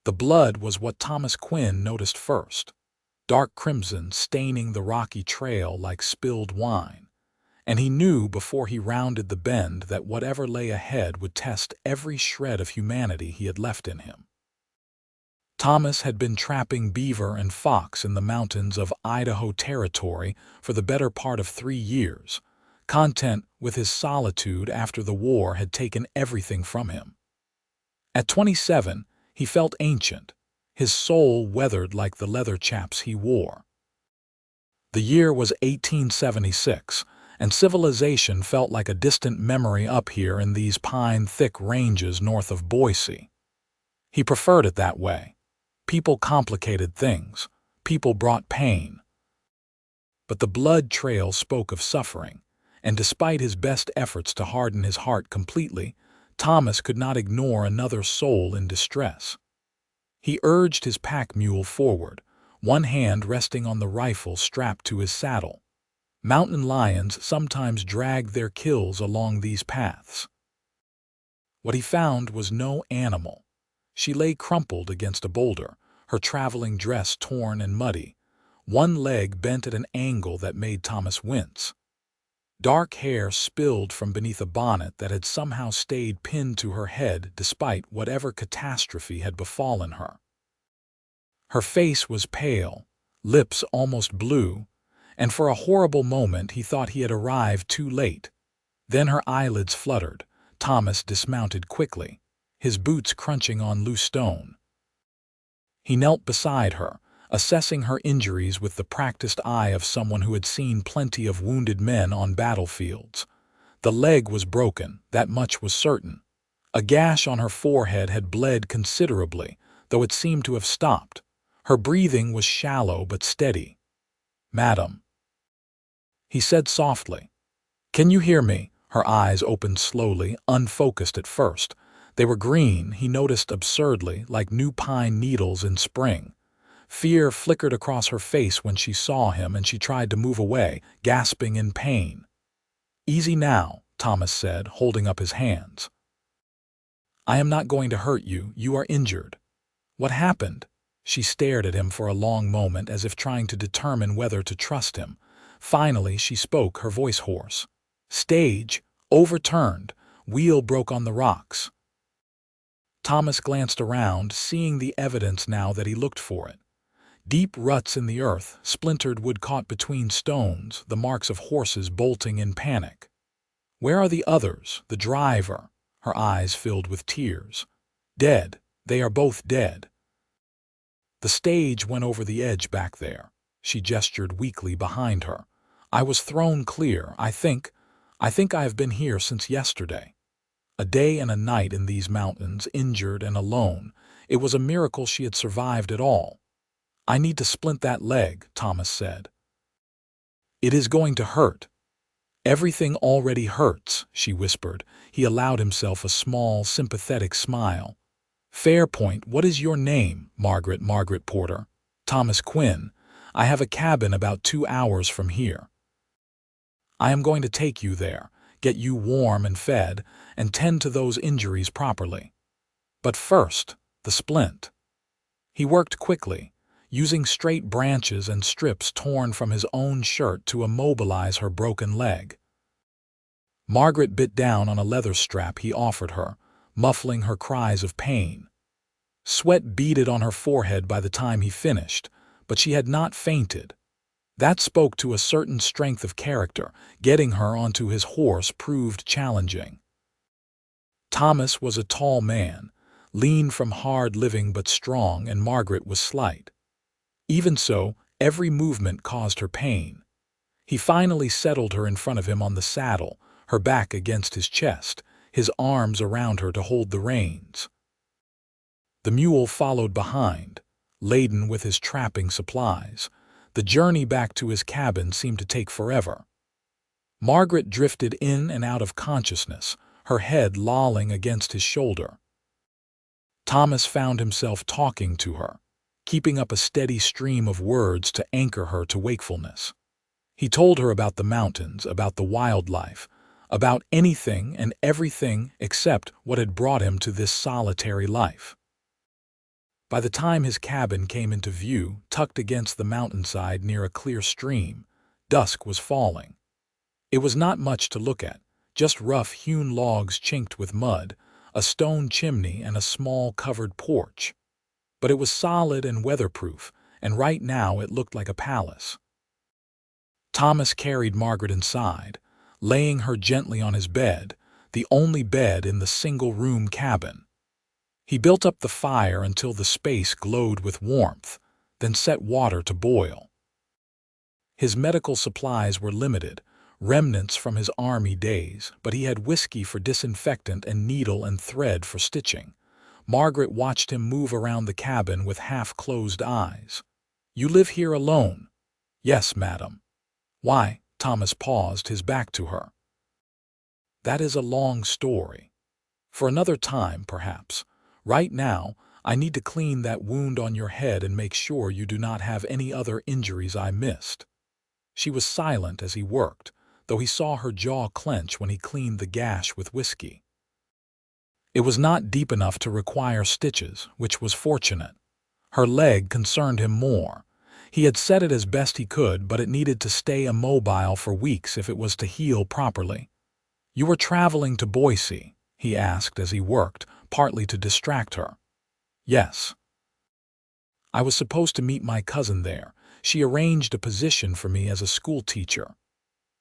The blood was what Thomas Quinn noticed first, dark crimson staining the rocky trail like spilled wine, and he knew before he rounded the bend that whatever lay ahead would test every shred of humanity he had left in him. Thomas had been trapping beaver and fox in the mountains of Idaho Territory for the better part of 3 years, content with his solitude after the war had taken everything from him. At 27, he felt ancient, his soul weathered like the leather chaps he wore. The year was 1876, and civilization felt like a distant memory up here in these pine-thick ranges north of Boise. He preferred it that way. People complicated things. People brought pain. But the blood trail spoke of suffering, and despite his best efforts to harden his heart completely, Thomas could not ignore another soul in distress. He urged his pack mule forward, one hand resting on the rifle strapped to his saddle. Mountain lions sometimes dragged their kills along these paths. What he found was no animal. She lay crumpled against a boulder, her traveling dress torn and muddy, one leg bent at an angle that made Thomas wince. Dark hair spilled from beneath a bonnet that had somehow stayed pinned to her head despite whatever catastrophe had befallen her. Her face was pale, lips almost blue, and for a horrible moment he thought he had arrived too late. Then her eyelids fluttered. Thomas dismounted quickly, his boots crunching on loose stone. He knelt beside her, assessing her injuries with the practiced eye of someone who had seen plenty of wounded men on battlefields. The leg was broken, that much was certain. A gash on her forehead had bled considerably, though it seemed to have stopped. Her breathing was shallow but steady. "Madam," he said softly. "Can you hear me?" Her eyes opened slowly, unfocused at first. They were green, he noticed absurdly, like new pine needles in spring. Fear flickered across her face when she saw him, and she tried to move away, gasping in pain. "Easy now," Thomas said, holding up his hands. "I am not going to hurt you. You are injured." "What happened?" She stared at him for a long moment as if trying to determine whether to trust him. Finally she spoke, her voice hoarse. "Stage overturned. Wheel broke on the rocks." Thomas glanced around, seeing the evidence now that he looked for it. Deep ruts in the earth, splintered wood caught between stones, the marks of horses bolting in panic. "Where are the others? The driver?" Her eyes filled with tears. "Dead. They are both dead." "The stage went over the edge back there." She gestured weakly behind her. "I was thrown clear. I think I have been here since yesterday. A day and a night in these mountains, injured and alone. It was a miracle she had survived at all." "I need to splint that leg," Thomas said. "It is going to hurt." "Everything already hurts," she whispered. He allowed himself a small, sympathetic smile. "Fair point. What is your name?" Margaret Porter." "Thomas Quinn. I have a cabin about 2 hours from here. I am going to take you there, get you warm and fed, and tend to those injuries properly. But first, the splint." He worked quickly, using straight branches and strips torn from his own shirt to immobilize her broken leg. Margaret bit down on a leather strap he offered her, muffling her cries of pain. Sweat beaded on her forehead by the time he finished, but she had not fainted. That spoke to a certain strength of character. Getting her onto his horse proved challenging. Thomas was a tall man, lean from hard living but strong, and Margaret was slight. Even so, every movement caused her pain. He finally settled her in front of him on the saddle, her back against his chest, his arms around her to hold the reins. The mule followed behind, laden with his trapping supplies. The journey back to his cabin seemed to take forever. Margaret drifted in and out of consciousness, her head lolling against his shoulder. Thomas found himself talking to her, keeping up a steady stream of words to anchor her to wakefulness. He told her about the mountains, about the wildlife, about anything and everything except what had brought him to this solitary life. By the time his cabin came into view, tucked against the mountainside near a clear stream, dusk was falling. It was not much to look at, just rough-hewn logs chinked with mud, a stone chimney, and a small covered porch. But it was solid and weatherproof, and right now it looked like a palace. Thomas carried Margaret inside, laying her gently on his bed, the only bed in the single-room cabin. He built up the fire until the space glowed with warmth, then set water to boil. His medical supplies were limited, remnants from his army days, but he had whiskey for disinfectant and needle and thread for stitching. Margaret watched him move around the cabin with half-closed eyes. "You live here alone?" "Yes, madam." "Why?" Thomas paused, his back to her. "That is a long story. For another time, perhaps. Right now, I need to clean that wound on your head and make sure you do not have any other injuries I missed." She was silent as he worked, though he saw her jaw clench when he cleaned the gash with whiskey. It was not deep enough to require stitches, which was fortunate. Her leg concerned him more. He had set it as best he could, but it needed to stay immobile for weeks if it was to heal properly. "You were traveling to Boise?" he asked as he worked, partly to distract her. "Yes. I was supposed to meet my cousin there. She arranged a position for me as a school teacher."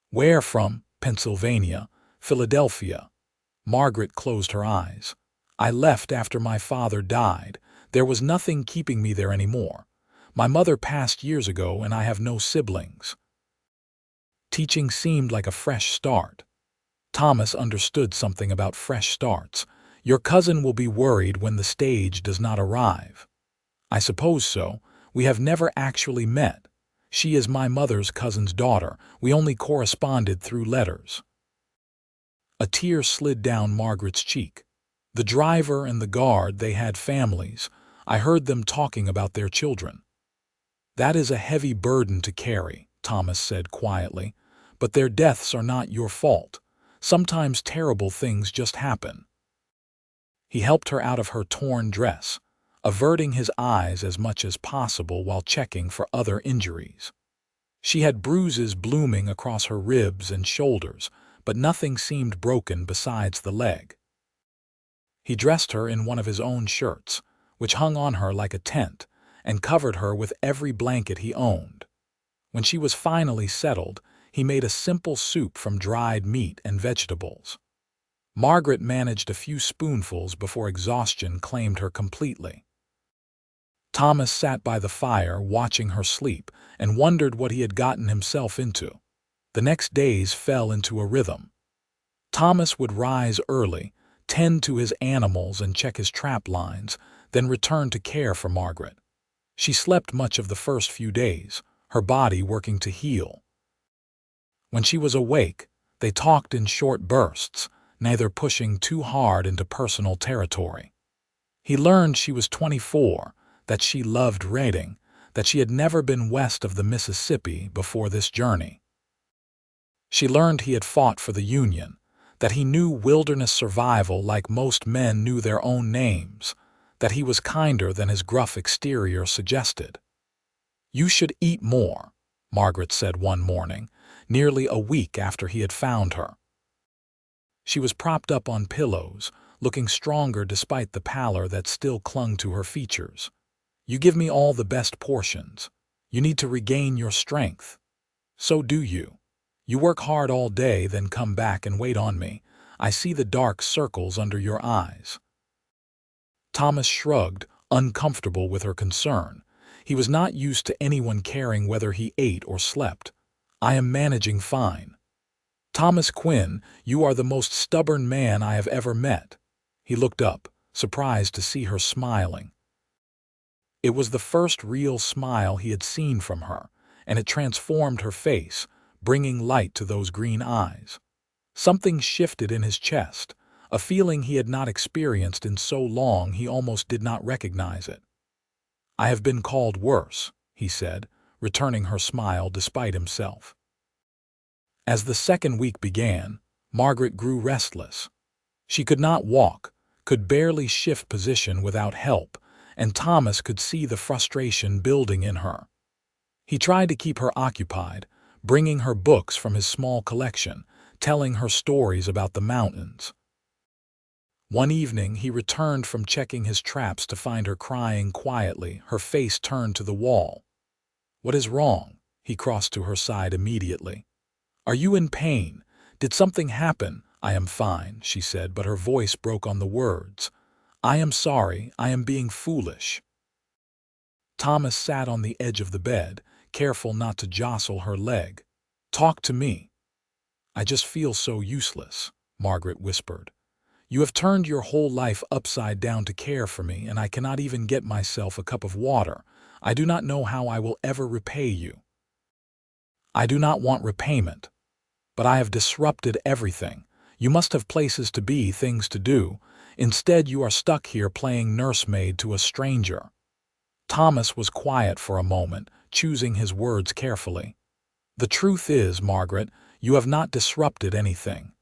"Where from?" "Pennsylvania, Philadelphia." Margaret closed her eyes. "I left after my father died. There was nothing keeping me there anymore. My mother passed years ago and I have no siblings." Teaching seemed like a fresh start. Thomas understood something about fresh starts. "Your cousin will be worried when the stage does not arrive." "I suppose so. We have never actually met. She is my mother's cousin's daughter. We only corresponded through letters." A tear slid down Margaret's cheek. "The driver and the guard, they had families. I heard them talking about their children." "That is a heavy burden to carry," Thomas said quietly. "But their deaths are not your fault. Sometimes terrible things just happen." He helped her out of her torn dress, averting his eyes as much as possible while checking for other injuries. She had bruises blooming across her ribs and shoulders, but nothing seemed broken besides the leg. He dressed her in one of his own shirts, which hung on her like a tent, and covered her with every blanket he owned. When she was finally settled, he made a simple soup from dried meat and vegetables. Margaret managed a few spoonfuls before exhaustion claimed her completely. Thomas sat by the fire watching her sleep and wondered what he had gotten himself into. The next days fell into a rhythm. Thomas would rise early, tend to his animals and check his trap lines, then return to care for Margaret. She slept much of the first few days, her body working to heal. When she was awake, they talked in short bursts, neither pushing too hard into personal territory. He learned she was 24, that she loved raiding, that she had never been west of the Mississippi before this journey. She learned he had fought for the Union, that he knew wilderness survival like most men knew their own names, that he was kinder than his gruff exterior suggested. "You should eat more," Margaret said one morning, nearly a week after he had found her. She was propped up on pillows, looking stronger despite the pallor that still clung to her features. "You give me all the best portions. You need to regain your strength." "So do you. You work hard all day, then come back and wait on me. I see the dark circles under your eyes." Thomas shrugged, uncomfortable with her concern. He was not used to anyone caring whether he ate or slept. "I am managing fine." "Thomas Quinn, you are the most stubborn man I have ever met." He looked up, surprised to see her smiling. It was the first real smile he had seen from her, and it transformed her face, bringing light to those green eyes. Something shifted in his chest, a feeling he had not experienced in so long he almost did not recognize it. "I have been called worse," he said, returning her smile despite himself. As the second week began, Margaret grew restless. She could not walk, could barely shift position without help, and Thomas could see the frustration building in her. He tried to keep her occupied, bringing her books from his small collection, telling her stories about the mountains. One evening, he returned from checking his traps to find her crying quietly, her face turned to the wall. "What is wrong?" He crossed to her side immediately. "Are you in pain? Did something happen?" "I am fine," she said, but her voice broke on the words. "I am sorry, I am being foolish." Thomas sat on the edge of the bed, careful not to jostle her leg. "Talk to me." "I just feel so useless," Margaret whispered. "You have turned your whole life upside down to care for me, and I cannot even get myself a cup of water. I do not know how I will ever repay you." "I do not want repayment. But I have disrupted everything. You must have places to be, things to do. Instead, you are stuck here playing nursemaid to a stranger." Thomas was quiet for a moment, choosing his words carefully. "The truth is, Margaret, you have not disrupted anything.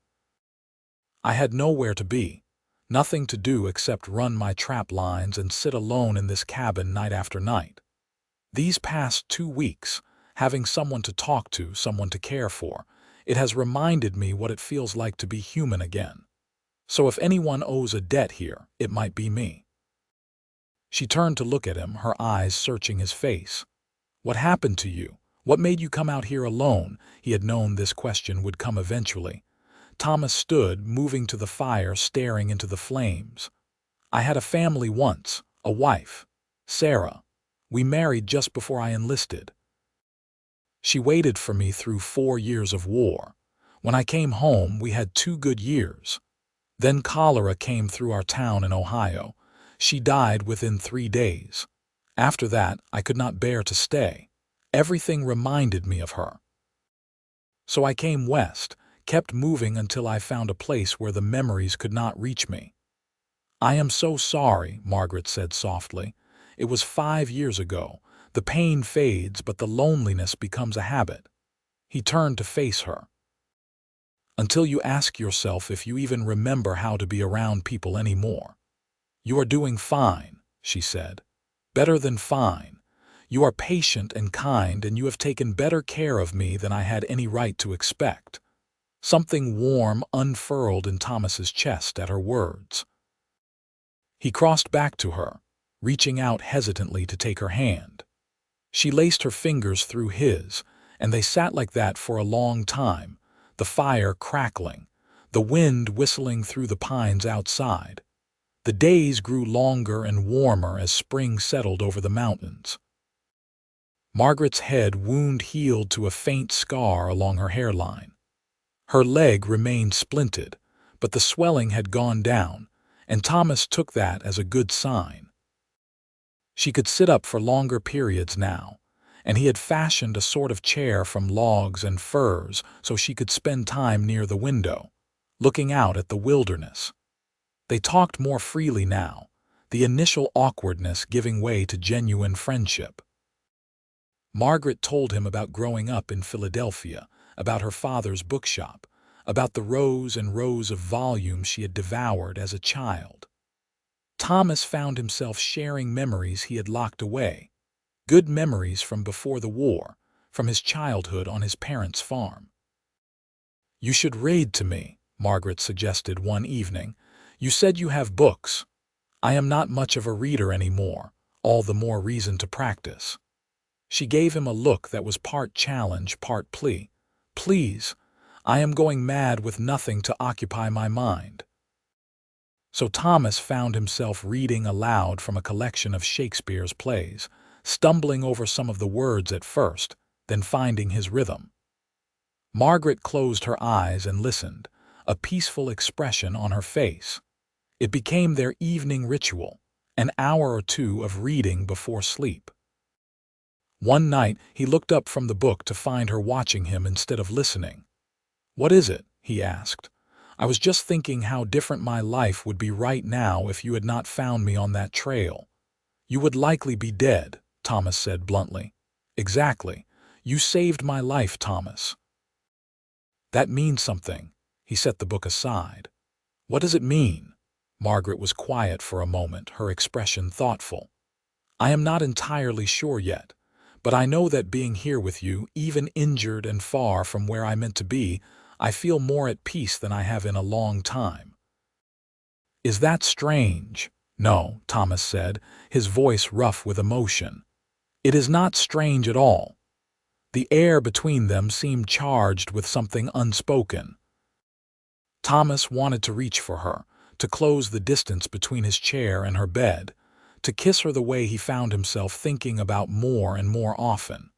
I had nowhere to be, nothing to do except run my trap lines and sit alone in this cabin night after night. These past 2 weeks, having someone to talk to, someone to care for, it has reminded me what it feels like to be human again. So if anyone owes a debt here, it might be me." She turned to look at him, her eyes searching his face. "What happened to you? What made you come out here alone?" He had known this question would come eventually. Thomas stood, moving to the fire, staring into the flames. "I had a family once, a wife, Sarah. We married just before I enlisted. She waited for me through 4 years of war. When I came home, we had 2 good years. Then cholera came through our town in Ohio. She died within 3 days. After that, I could not bear to stay. Everything reminded me of her. So I came west, kept moving until I found a place where the memories could not reach me." "I am so sorry," Margaret said softly. "It was 5 years ago. The pain fades, but the loneliness becomes a habit." He turned to face her. "Until you ask yourself if you even remember how to be around people anymore." "You are doing fine," she said. "Better than fine. You are patient and kind, and you have taken better care of me than I had any right to expect." Something warm unfurled in Thomas's chest at her words. He crossed back to her, reaching out hesitantly to take her hand. She laced her fingers through his, and they sat like that for a long time, the fire crackling, the wind whistling through the pines outside. The days grew longer and warmer as spring settled over the mountains. Margaret's head wound healed to a faint scar along her hairline. Her leg remained splinted, but the swelling had gone down, and Thomas took that as a good sign. She could sit up for longer periods now, and he had fashioned a sort of chair from logs and furs so she could spend time near the window, looking out at the wilderness. They talked more freely now, the initial awkwardness giving way to genuine friendship. Margaret told him about growing up in Philadelphia, about her father's bookshop, about the rows and rows of volumes she had devoured as a child. Thomas found himself sharing memories he had locked away, good memories from before the war, from his childhood on his parents' farm. "You should read to me," Margaret suggested one evening. "You said you have books." "I am not much of a reader anymore, all the more reason to practice." She gave him a look that was part challenge, part plea. "Please, I am going mad with nothing to occupy my mind." So Thomas found himself reading aloud from a collection of Shakespeare's plays, stumbling over some of the words at first, then finding his rhythm. Margaret closed her eyes and listened, a peaceful expression on her face. It became their evening ritual, an hour or two of reading before sleep. One night he looked up from the book to find her watching him instead of listening. "What is it?" he asked. "I was just thinking how different my life would be right now if you had not found me on that trail." "You would likely be dead," Thomas said bluntly. "Exactly. You saved my life, Thomas." "That means something." He set the book aside. "What does it mean?" Margaret was quiet for a moment, her expression thoughtful. I am not entirely sure yet, but I know that being here with you, even injured and far from where I meant to be, I feel more at peace than I have in a long time. Is that strange? No, Thomas said, his voice rough with emotion. It is not strange at all. The air between them seemed charged with something unspoken. Thomas wanted to reach for her, to close the distance between his chair and her bed, to kiss her the way he found himself thinking about more and more often.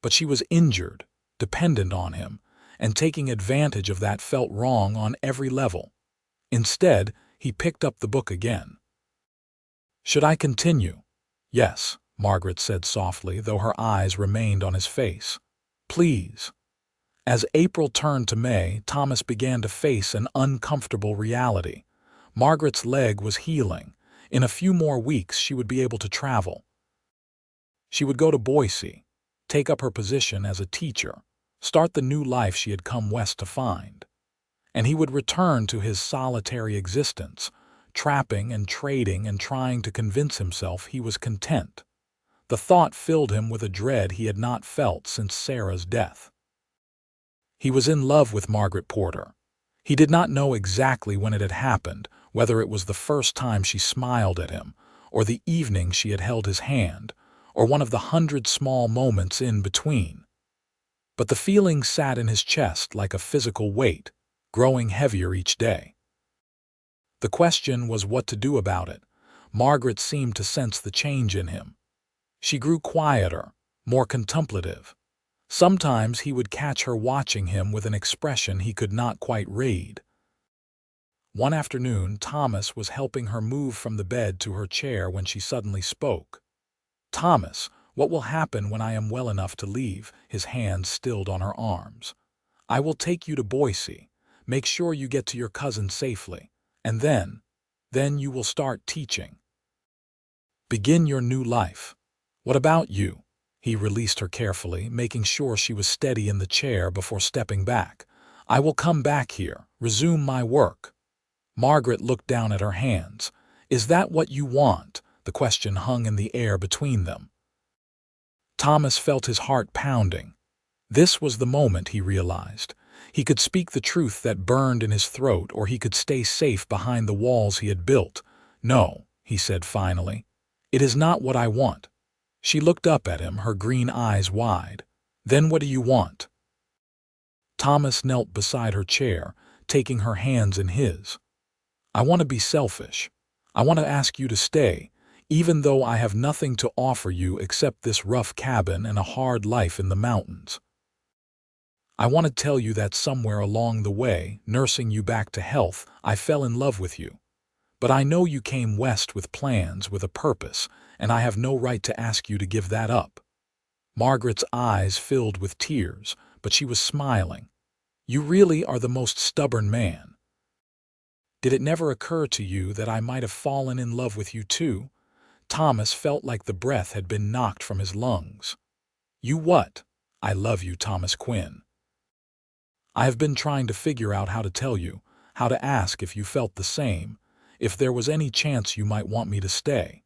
But she was injured, dependent on him, and taking advantage of that felt wrong on every level. Instead, he picked up the book again. Should I continue? Yes, Margaret said softly, though her eyes remained on his face. Please. As April turned to May, Thomas began to face an uncomfortable reality. Margaret's leg was healing. In a few more weeks, she would be able to travel. She would go to Boise, take up her position as a teacher, start the new life she had come west to find. And he would return to his solitary existence, trapping and trading and trying to convince himself he was content. The thought filled him with a dread he had not felt since Sarah's death. He was in love with Margaret Porter. He did not know exactly when it had happened, whether it was the first time she smiled at him, or the evening she had held his hand, or one of the 100 small moments in between. But the feeling sat in his chest like a physical weight, growing heavier each day. The question was what to do about it. Margaret seemed to sense the change in him. She grew quieter, more contemplative. Sometimes he would catch her watching him with an expression he could not quite read. One afternoon, Thomas was helping her move from the bed to her chair when she suddenly spoke. Thomas, what will happen when I am well enough to leave? His hands stilled on her arms. I will take you to Boise. Make sure you get to your cousin safely. And then you will start teaching. Begin your new life. What about you? He released her carefully, making sure she was steady in the chair before stepping back. I will come back here, resume my work. Margaret looked down at her hands. Is that what you want? The question hung in the air between them. Thomas felt his heart pounding. This was the moment, he realized. He could speak the truth that burned in his throat, or he could stay safe behind the walls he had built. No, he said finally. It is not what I want. She looked up at him, her green eyes wide. Then what do you want? Thomas knelt beside her chair, taking her hands in his. I want to be selfish. I want to ask you to stay, even though I have nothing to offer you except this rough cabin and a hard life in the mountains. I want to tell you that somewhere along the way, nursing you back to health, I fell in love with you. But I know you came west with plans, with a purpose, and I have no right to ask you to give that up. Margaret's eyes filled with tears, but she was smiling. You really are the most stubborn man. Did it never occur to you that I might have fallen in love with you too? Thomas felt like the breath had been knocked from his lungs. You what? I love you, Thomas Quinn. I have been trying to figure out how to tell you, how to ask if you felt the same, if there was any chance you might want me to stay.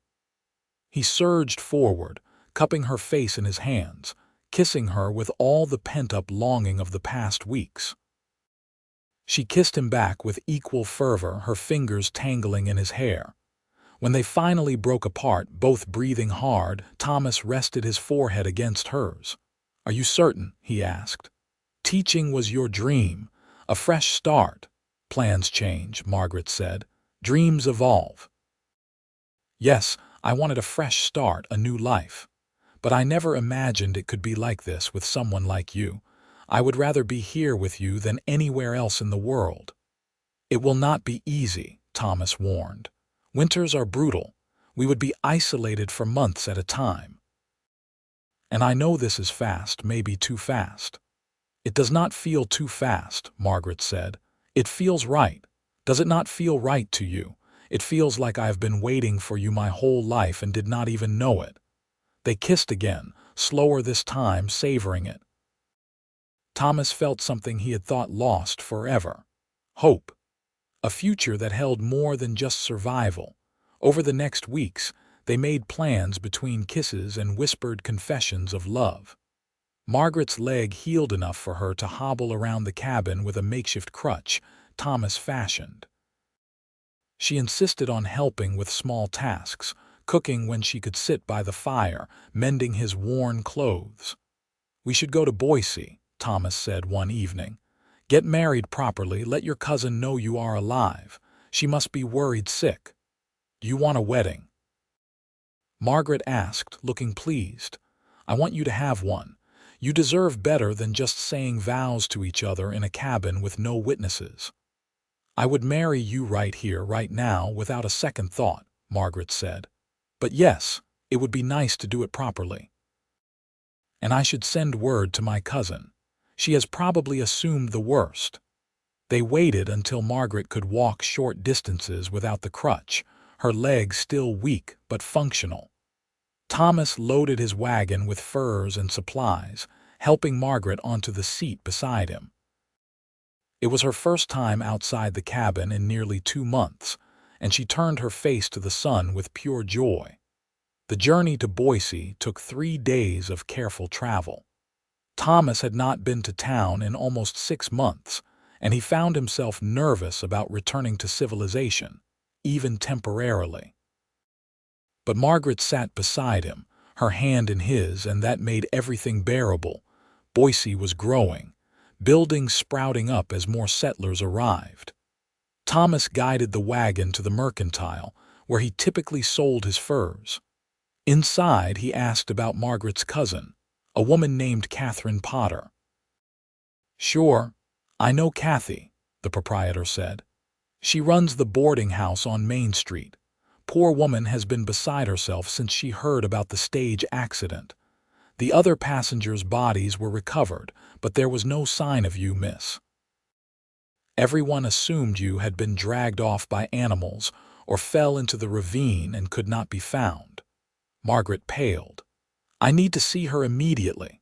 He surged forward, cupping her face in his hands, kissing her with all the pent-up longing of the past weeks. She kissed him back with equal fervor, her fingers tangling in his hair. When they finally broke apart, both breathing hard, Thomas rested his forehead against hers. Are you certain? He asked. Teaching was your dream, a fresh start. Plans change, Margaret said. Dreams evolve. Yes, I wanted a fresh start, a new life. But I never imagined it could be like this with someone like you. I would rather be here with you than anywhere else in the world. It will not be easy, Thomas warned. Winters are brutal. We would be isolated for months at a time. And I know this is fast, maybe too fast. It does not feel too fast, Margaret said. It feels right. Does it not feel right to you? It feels like I have been waiting for you my whole life and did not even know it. They kissed again, slower this time, savoring it. Thomas felt something he had thought lost forever. Hope. A future that held more than just survival. Over the next weeks, They made plans between kisses and whispered confessions of love. Margaret's leg healed enough for her to hobble around the cabin with a makeshift crutch Thomas fashioned. She insisted on helping with small tasks, cooking when she could sit by the fire, mending his worn clothes. "We should go to Boise," Thomas said one evening. "Get married properly, let your cousin know you are alive. She must be worried sick. You want a wedding?" Margaret asked, looking pleased. "I want you to have one. You deserve better than just saying vows to each other in a cabin with no witnesses." "I would marry you right here, right now, without a second thought," Margaret said. "But yes, it would be nice to do it properly. And I should send word to my cousin. She has probably assumed the worst." They waited until Margaret could walk short distances without the crutch, her legs still weak but functional. Thomas loaded his wagon with furs and supplies, helping Margaret onto the seat beside him. It was her first time outside the cabin in nearly 2 months, and she turned her face to the sun with pure joy. The journey to Boise took 3 days of careful travel. Thomas had not been to town in almost 6 months, and he found himself nervous about returning to civilization, even temporarily. But Margaret sat beside him, her hand in his, and that made everything bearable. Boise was growing, buildings sprouting up as more settlers arrived. Thomas guided the wagon to the mercantile, where he typically sold his furs. Inside, he asked about Margaret's cousin, a woman named Margaret Porter. "Sure, I know Kathy," the proprietor said. "She runs the boarding house on Main Street. Poor woman has been beside herself since she heard about the stage accident. The other passengers' bodies were recovered, but there was no sign of you, miss. Everyone assumed you had been dragged off by animals or fell into the ravine and could not be found." Margaret paled. "I need to see her immediately."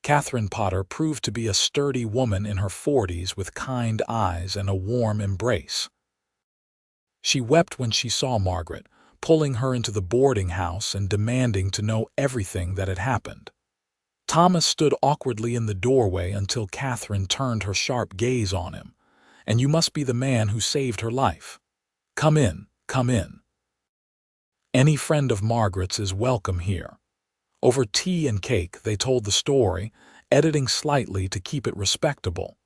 Margaret Porter proved to be a sturdy woman in her 40s with kind eyes and a warm embrace. She wept when she saw Margaret, pulling her into the boarding house and demanding to know everything that had happened. Thomas stood awkwardly in the doorway until Catherine turned her sharp gaze on him. "And you must be the man who saved her life. Come in, come in. Any friend of Margaret's is welcome here." Over tea and cake, they told the story, editing slightly to keep it respectable.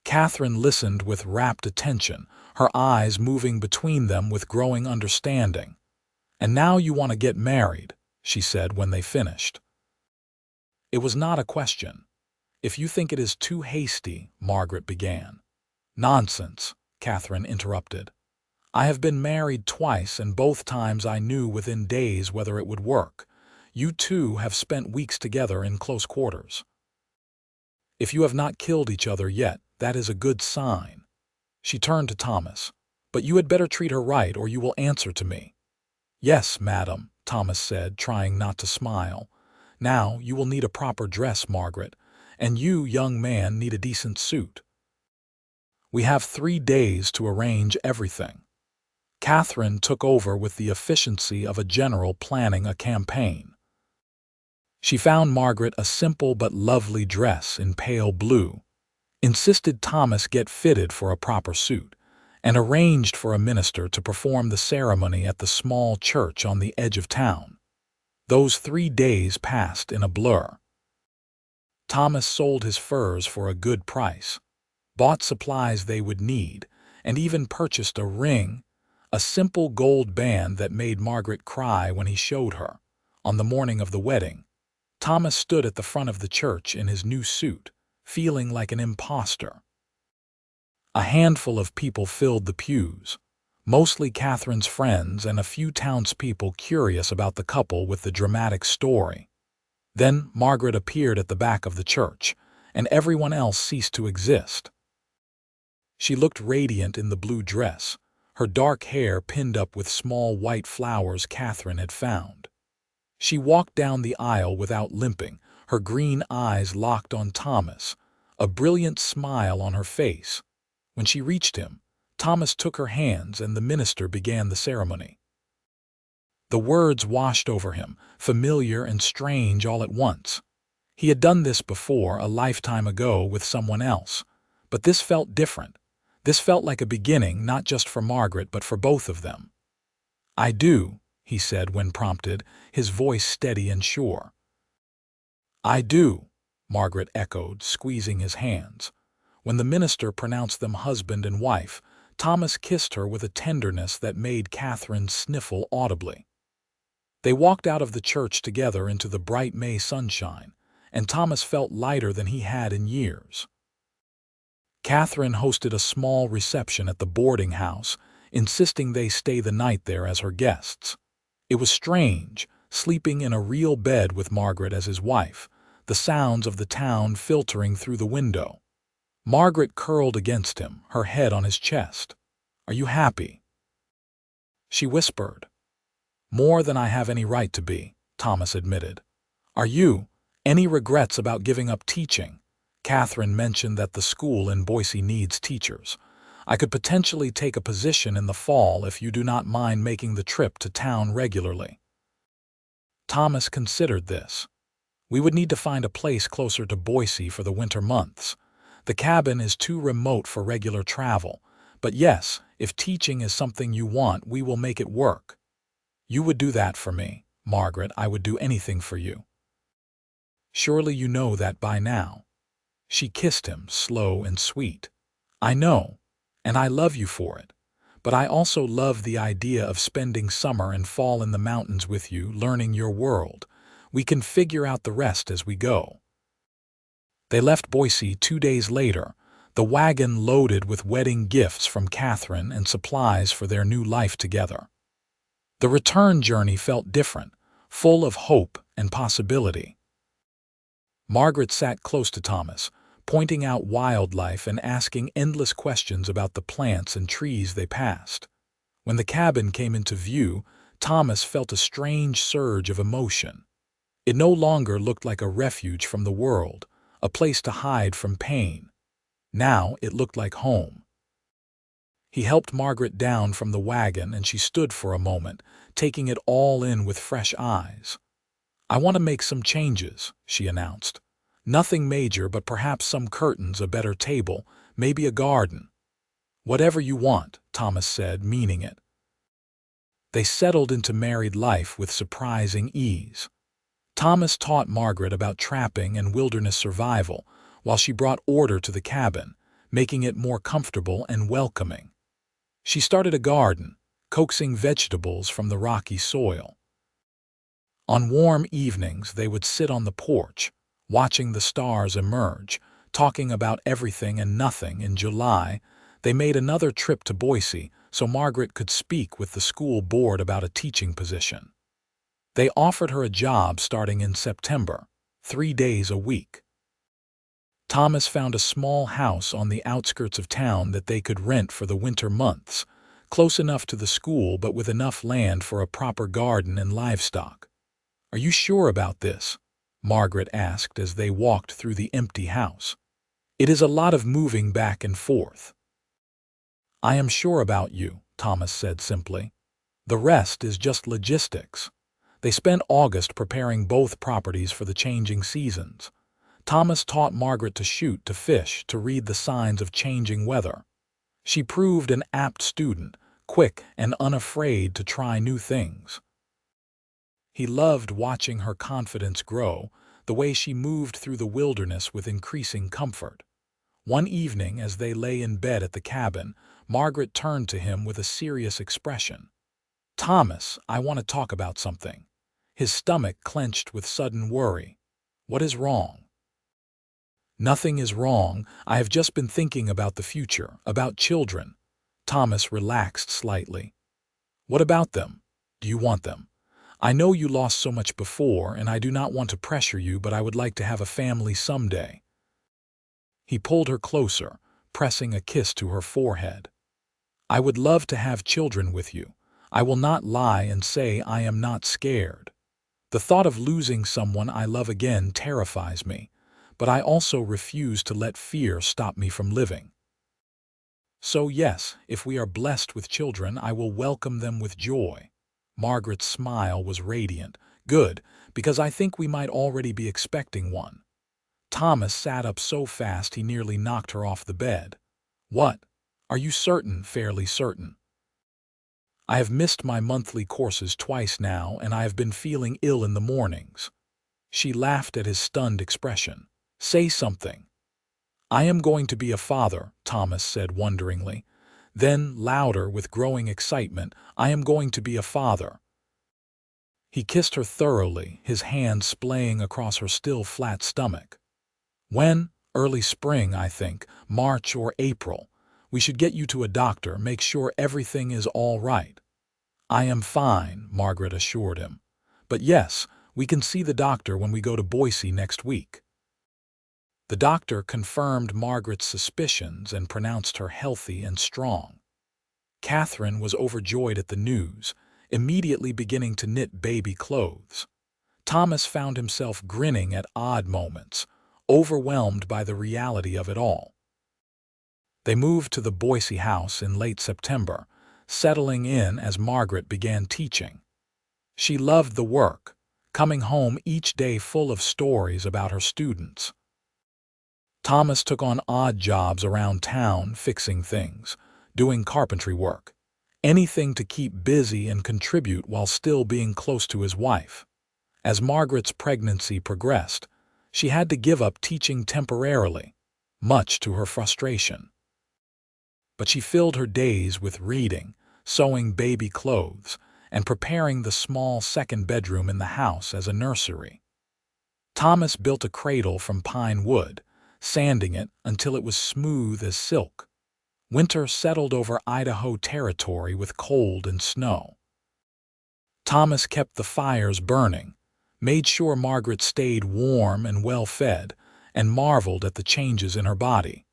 Catherine listened with rapt attention, her eyes moving between them with growing understanding. "And now you want to get married," she said when they finished. "It was not a question. If you think it is too hasty," Margaret began. "Nonsense," Catherine interrupted. "I have been married twice, and both times I knew within days whether it would work. You two have spent weeks together in close quarters. If you have not killed each other yet, that is a good sign." She turned to Thomas. "But you had better treat her right, or you will answer to me." "Yes, madam," Thomas said, trying not to smile. "Now you will need a proper dress, Margaret, and you, young man, need a decent suit. We have 3 days to arrange everything." Catherine took over with the efficiency of a general planning a campaign. She found Margaret a simple but lovely dress in pale blue, insisted Thomas get fitted for a proper suit, and arranged for a minister to perform the ceremony at the small church on the edge of town. Those 3 days passed in a blur. Thomas sold his furs for a good price, bought supplies they would need, and even purchased a ring, a simple gold band that made Margaret cry when he showed her. On the morning of the wedding, Thomas stood at the front of the church in his new suit, feeling like an imposter. A handful of people filled the pews, mostly Catherine's friends and a few townspeople curious about the couple with the dramatic story. Then Margaret appeared at the back of the church, and everyone else ceased to exist. She looked radiant in the blue dress, her dark hair pinned up with small white flowers Catherine had found. She walked down the aisle without limping, her green eyes locked on Thomas, a brilliant smile on her face. When she reached him, Thomas took her hands and the minister began the ceremony. The words washed over him, familiar and strange all at once. He had done this before, a lifetime ago, with someone else. But this felt different. This felt like a beginning, not just for Margaret, but for both of them. "I do," he said when prompted, his voice steady and sure. "I do," Margaret echoed, squeezing his hands. When the minister pronounced them husband and wife, Thomas kissed her with a tenderness that made Catherine sniffle audibly. They walked out of the church together into the bright May sunshine, and Thomas felt lighter than he had in years. Catherine hosted a small reception at the boarding house, insisting they stay the night there as her guests. It was strange, sleeping in a real bed with Margaret as his wife, the sounds of the town filtering through the window. Margaret curled against him, her head on his chest. "Are you happy?" she whispered. "More than I have any right to be," Thomas admitted. "Are you? Any regrets about giving up teaching?" Catherine mentioned that the school in Boise needs teachers. "I could potentially take a position in the fall if you do not mind making the trip to town regularly." Thomas considered this. "We would need to find a place closer to Boise for the winter months. The cabin is too remote for regular travel. But yes, if teaching is something you want, we will make it work." "You would do that for me, Margaret. I would do anything for you. Surely you know that by now." She kissed him, slow and sweet. "I know, and I love you for it. But I also love the idea of spending summer and fall in the mountains with you, learning your world. We can figure out the rest as we go." They left Boise 2 days later, the wagon loaded with wedding gifts from Catherine and supplies for their new life together. The return journey felt different, full of hope and possibility. Margaret sat close to Thomas, pointing out wildlife and asking endless questions about the plants and trees they passed. When the cabin came into view, Thomas felt a strange surge of emotion. It no longer looked like a refuge from the world, a place to hide from pain. Now it looked like home. He helped Margaret down from the wagon, and she stood for a moment, taking it all in with fresh eyes. "I want to make some changes," she announced. "Nothing major, but perhaps some curtains, a better table, maybe a garden." "Whatever you want," Thomas said, meaning it. They settled into married life with surprising ease. Thomas taught Margaret about trapping and wilderness survival, while she brought order to the cabin, making it more comfortable and welcoming. She started a garden, coaxing vegetables from the rocky soil. On warm evenings, they would sit on the porch, watching the stars emerge, talking about everything and nothing. In July, they made another trip to Boise so Margaret could speak with the school board about a teaching position. They offered her a job starting in September, 3 days a week. Thomas found a small house on the outskirts of town that they could rent for the winter months, close enough to the school but with enough land for a proper garden and livestock. "Are you sure about this?" Margaret asked as they walked through the empty house. "It is a lot of moving back and forth." "I am sure about you," Thomas said simply. "The rest is just logistics." They spent August preparing both properties for the changing seasons. Thomas taught Margaret to shoot, to fish, to read the signs of changing weather. She proved an apt student, quick and unafraid to try new things. He loved watching her confidence grow, the way she moved through the wilderness with increasing comfort. One evening, as they lay in bed at the cabin, Margaret turned to him with a serious expression. "Thomas, I want to talk about something." His stomach clenched with sudden worry. "What is wrong?" "Nothing is wrong. I have just been thinking about the future, about children." Thomas relaxed slightly. "What about them? Do you want them? I know you lost so much before, and I do not want to pressure you, but I would like to have a family someday." He pulled her closer, pressing a kiss to her forehead. "I would love to have children with you. I will not lie and say I am not scared. The thought of losing someone I love again terrifies me, but I also refuse to let fear stop me from living. So yes, if we are blessed with children, I will welcome them with joy." Margaret's smile was radiant. Good, because I think we might already be expecting one. Thomas sat up so fast he nearly knocked her off the bed. What? Are you certain, fairly certain? I have missed my monthly courses twice now, and I have been feeling ill in the mornings. She laughed at his stunned expression. Say something. I am going to be a father, Thomas said wonderingly. Then, louder with growing excitement, I am going to be a father. He kissed her thoroughly, his hand splaying across her still flat stomach. When? Early spring, I think, March or April. We should get you to a doctor, make sure everything is all right. I am fine, Margaret assured him. But yes, we can see the doctor when we go to Boise next week. The doctor confirmed Margaret's suspicions and pronounced her healthy and strong. Catherine was overjoyed at the news, immediately beginning to knit baby clothes. Thomas found himself grinning at odd moments, overwhelmed by the reality of it all. They moved to the Boise house in late September, settling in as Margaret began teaching. She loved the work, coming home each day full of stories about her students. Thomas took on odd jobs around town, fixing things, doing carpentry work, anything to keep busy and contribute while still being close to his wife. As Margaret's pregnancy progressed, she had to give up teaching temporarily, much to her frustration. But she filled her days with reading, sewing baby clothes, and preparing the small second bedroom in the house as a nursery. Thomas built a cradle from pine wood, sanding it until it was smooth as silk. Winter settled over Idaho Territory with cold and snow. Thomas kept the fires burning, made sure Margaret stayed warm and well-fed, and marveled at the changes in her body.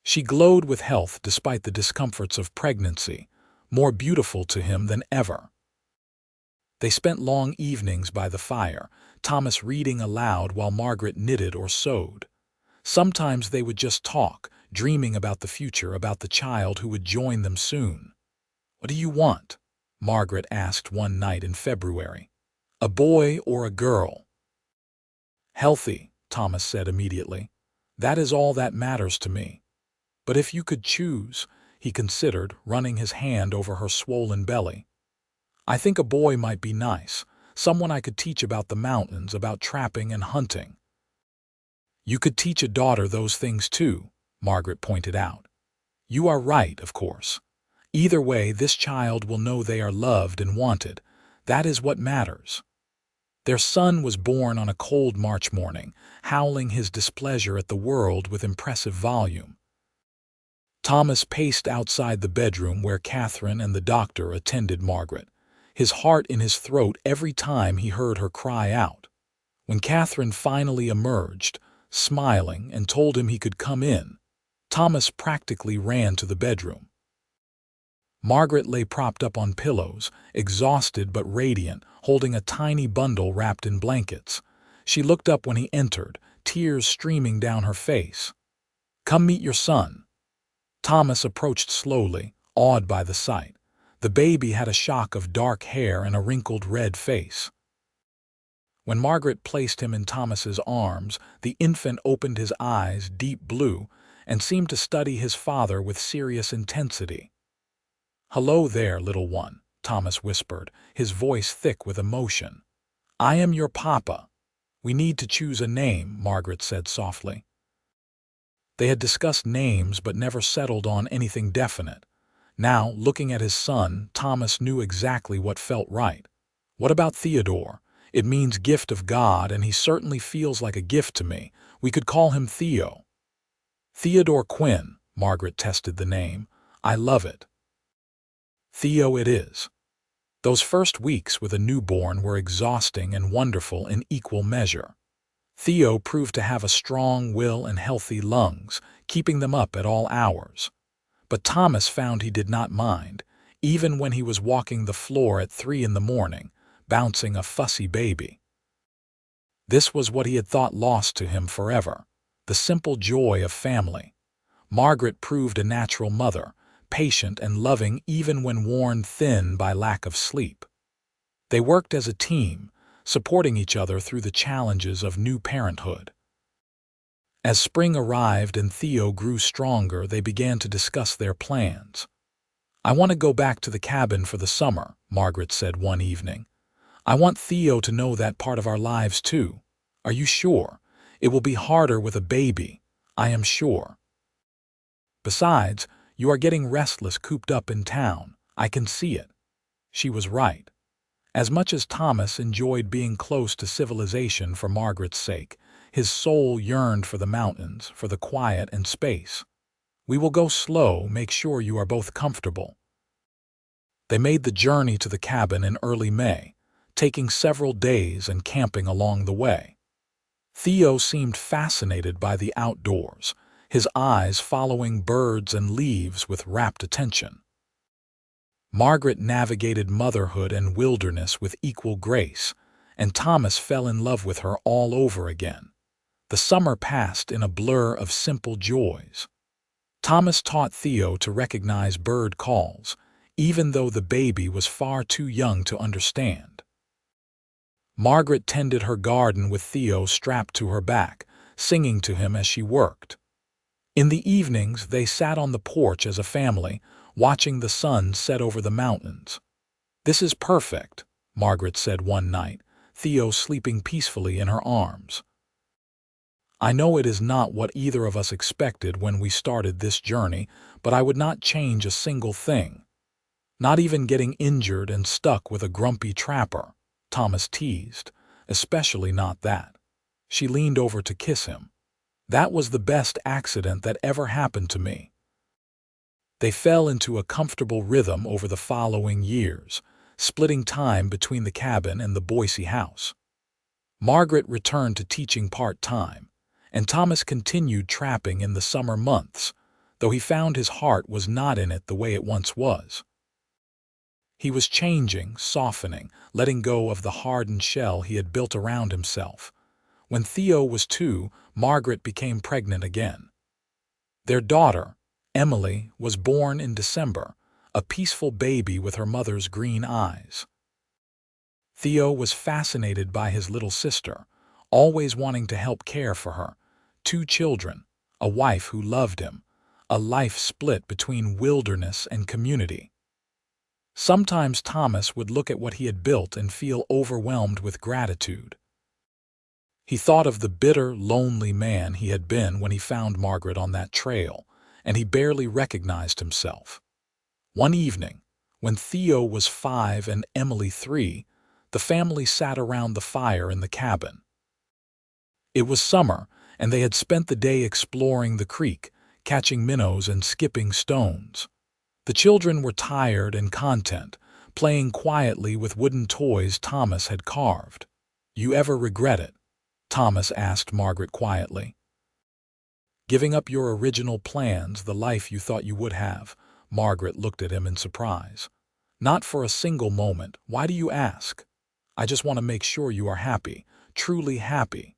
She glowed with health despite the discomforts of pregnancy, more beautiful to him than ever. They spent long evenings by the fire, Thomas reading aloud while Margaret knitted or sewed. Sometimes they would just talk, dreaming about the future, about the child who would join them soon. "What do you want?" Margaret asked one night in February. "A boy or a girl?" "Healthy," Thomas said immediately. "That is all that matters to me." "But if you could choose," he considered, running his hand over her swollen belly. "I think a boy might be nice, someone I could teach about the mountains, about trapping and hunting." "You could teach a daughter those things too," Margaret pointed out. "You are right, of course. Either way, this child will know they are loved and wanted. That is what matters." Their son was born on a cold March morning, howling his displeasure at the world with impressive volume. Thomas paced outside the bedroom where Catherine and the doctor attended Margaret, his heart in his throat every time he heard her cry out. When Catherine finally emerged, smiling, and told him he could come in, Thomas practically ran to the bedroom. Margaret lay propped up on pillows, exhausted but radiant, holding a tiny bundle wrapped in blankets. She looked up when he entered, tears streaming down her face. "Come meet your son." Thomas approached slowly, awed by the sight. The baby had a shock of dark hair and a wrinkled red face. When Margaret placed him in Thomas's arms, the infant opened his eyes, deep blue, and seemed to study his father with serious intensity. "Hello there, little one," Thomas whispered, his voice thick with emotion. "I am your papa." "We need to choose a name," Margaret said softly. They had discussed names but never settled on anything definite. Now, looking at his son, Thomas knew exactly what felt right. "What about Theodore? It means gift of God, and he certainly feels like a gift to me. We could call him Theo." "Theodore Quinn," Margaret tested the name. "I love it." Theo it is. Those first weeks with a newborn were exhausting and wonderful in equal measure. Theo proved to have a strong will and healthy lungs, keeping them up at all hours. But Thomas found he did not mind, even when he was walking the floor at 3 in the morning, bouncing a fussy baby. This was what he had thought lost to him forever, the simple joy of family. Margaret proved a natural mother, patient and loving even when worn thin by lack of sleep. They worked as a team, supporting each other through the challenges of new parenthood. As spring arrived and Theo grew stronger, they began to discuss their plans. "I want to go back to the cabin for the summer," Margaret said one evening. "I want Theo to know that part of our lives too. Are you sure? It will be harder with a baby, I am sure. Besides, you are getting restless cooped up in town. I can see it." She was right. As much as Thomas enjoyed being close to civilization for Margaret's sake, his soul yearned for the mountains, for the quiet and space. "We will go slow, make sure you are both comfortable." They made the journey to the cabin in early May, taking several days and camping along the way. Theo seemed fascinated by the outdoors, his eyes following birds and leaves with rapt attention. Margaret navigated motherhood and wilderness with equal grace, and Thomas fell in love with her all over again. The summer passed in a blur of simple joys. Thomas taught Theo to recognize bird calls, even though the baby was far too young to understand. Margaret tended her garden with Theo strapped to her back, singing to him as she worked. In the evenings, they sat on the porch as a family, watching the sun set over the mountains. "This is perfect," Margaret said one night, Theo sleeping peacefully in her arms. "I know it is not what either of us expected when we started this journey, but I would not change a single thing. Not even getting injured and stuck with a grumpy trapper," Thomas teased, "especially not that." She leaned over to kiss him. "That was the best accident that ever happened to me." They fell into a comfortable rhythm over the following years, splitting time between the cabin and the Boise house. Margaret returned to teaching part-time, and Thomas continued trapping in the summer months, though he found his heart was not in it the way it once was. He was changing, softening, letting go of the hardened shell he had built around himself. When Theo was 2, Margaret became pregnant again. Their daughter, Emily, was born in December, a peaceful baby with her mother's green eyes. Theo was fascinated by his little sister, always wanting to help care for her. 2 children, a wife who loved him, a life split between wilderness and community. Sometimes Thomas would look at what he had built and feel overwhelmed with gratitude. He thought of the bitter, lonely man he had been when he found Margaret on that trail, and he barely recognized himself. One evening, when Theo was 5 and Emily 3, the family sat around the fire in the cabin. It was summer, and they had spent the day exploring the creek, catching minnows and skipping stones. The children were tired and content, playing quietly with wooden toys Thomas had carved. "You ever regret it?" Thomas asked Margaret quietly. "Giving up your original plans, the life you thought you would have?" Margaret looked at him in surprise. "Not for a single moment. Why do you ask?" "I just want to make sure you are happy, truly happy."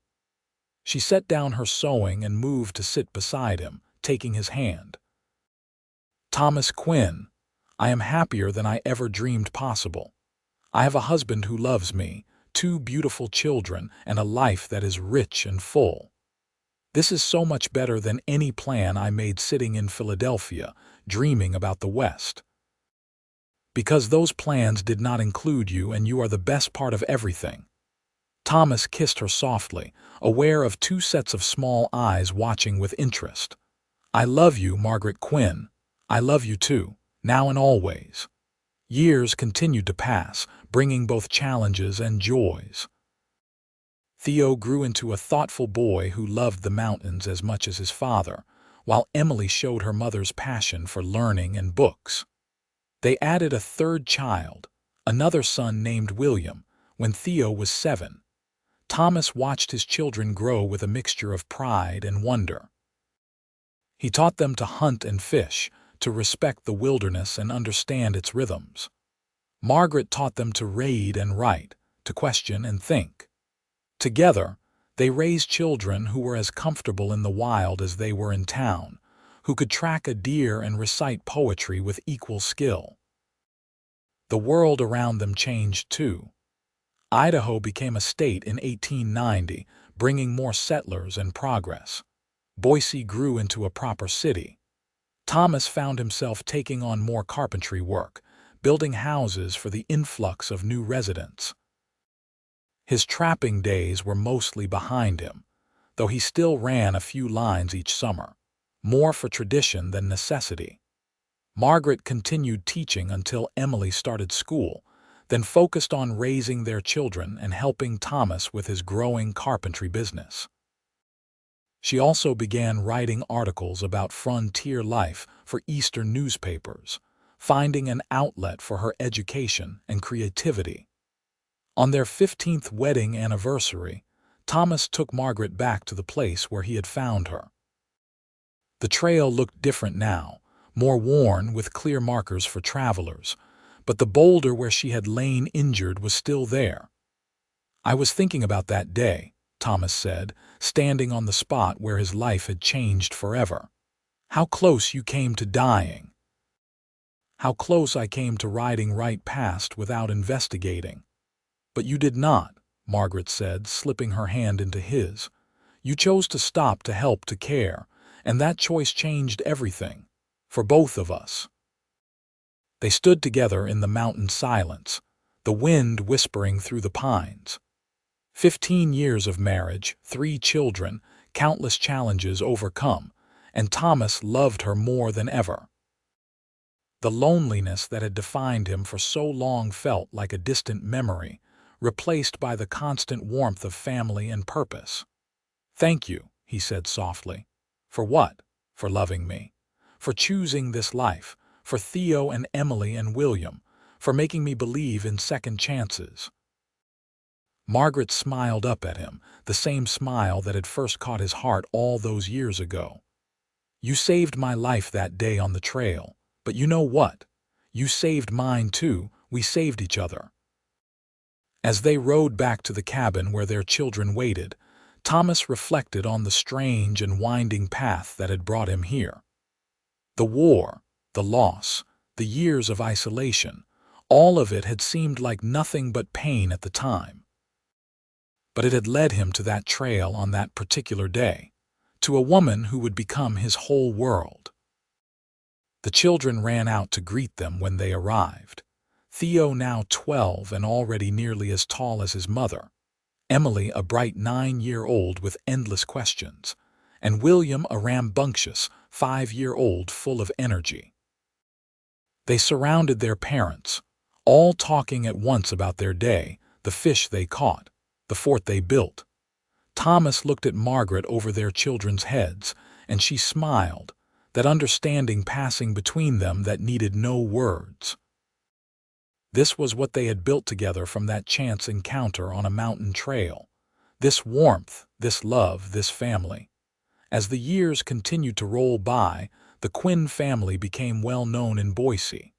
She set down her sewing and moved to sit beside him, taking his hand. "Thomas Quinn, I am happier than I ever dreamed possible. I have a husband who loves me, 2 beautiful children, and a life that is rich and full. This is so much better than any plan I made sitting in Philadelphia, dreaming about the West. Because those plans did not include you, and you are the best part of everything." Thomas kissed her softly, aware of 2 sets of small eyes watching with interest. "I love you, Margaret Quinn. I love you too, now and always." Years continued to pass, bringing both challenges and joys. Theo grew into a thoughtful boy who loved the mountains as much as his father, while Emily showed her mother's passion for learning and books. They added a 3rd child, another son named William, when Theo was 7. Thomas watched his children grow with a mixture of pride and wonder. He taught them to hunt and fish, to respect the wilderness and understand its rhythms. Margaret taught them to read and write, to question and think. Together, they raised children who were as comfortable in the wild as they were in town, who could track a deer and recite poetry with equal skill. The world around them changed too. Idaho became a state in 1890, bringing more settlers and progress. Boise grew into a proper city. Thomas found himself taking on more carpentry work, building houses for the influx of new residents. His trapping days were mostly behind him, though he still ran a few lines each summer, more for tradition than necessity. Margaret continued teaching until Emily started school, then focused on raising their children and helping Thomas with his growing carpentry business. She also began writing articles about frontier life for Eastern newspapers, finding an outlet for her education and creativity. On their 15th wedding anniversary, Thomas took Margaret back to the place where he had found her. The trail looked different now, more worn with clear markers for travelers, but the boulder where she had lain injured was still there. "I was thinking about that day," Thomas said, standing on the spot where his life had changed forever. "How close you came to dying. How close I came to riding right past without investigating." "But you did not," Margaret said, slipping her hand into his. "You chose to stop, to help, to care, and that choice changed everything, for both of us." They stood together in the mountain silence, the wind whispering through the pines. 15 years of marriage, 3 children, countless challenges overcome, and Thomas loved her more than ever. The loneliness that had defined him for so long felt like a distant memory, replaced by the constant warmth of family and purpose. "Thank you," he said softly. "For what?" "For loving me. For choosing this life. For Theo and Emily and William. For making me believe in second chances." Margaret smiled up at him, the same smile that had first caught his heart all those years ago. "You saved my life that day on the trail, but you know what? You saved mine too. We saved each other." As they rode back to the cabin where their children waited, Thomas reflected on the strange and winding path that had brought him here. The war, the loss, the years of isolation, all of it had seemed like nothing but pain at the time. But it had led him to that trail on that particular day, to a woman who would become his whole world. The children ran out to greet them when they arrived. Theo, now 12 and already nearly as tall as his mother, Emily, a bright 9-year-old with endless questions, and William, a rambunctious 5-year-old full of energy. They surrounded their parents, all talking at once about their day, the fish they caught, the fort they built. Thomas looked at Margaret over their children's heads, and she smiled, that understanding passing between them that needed no words. This was what they had built together from that chance encounter on a mountain trail. This warmth, this love, this family. As the years continued to roll by, the Quinn family became well known in Boise.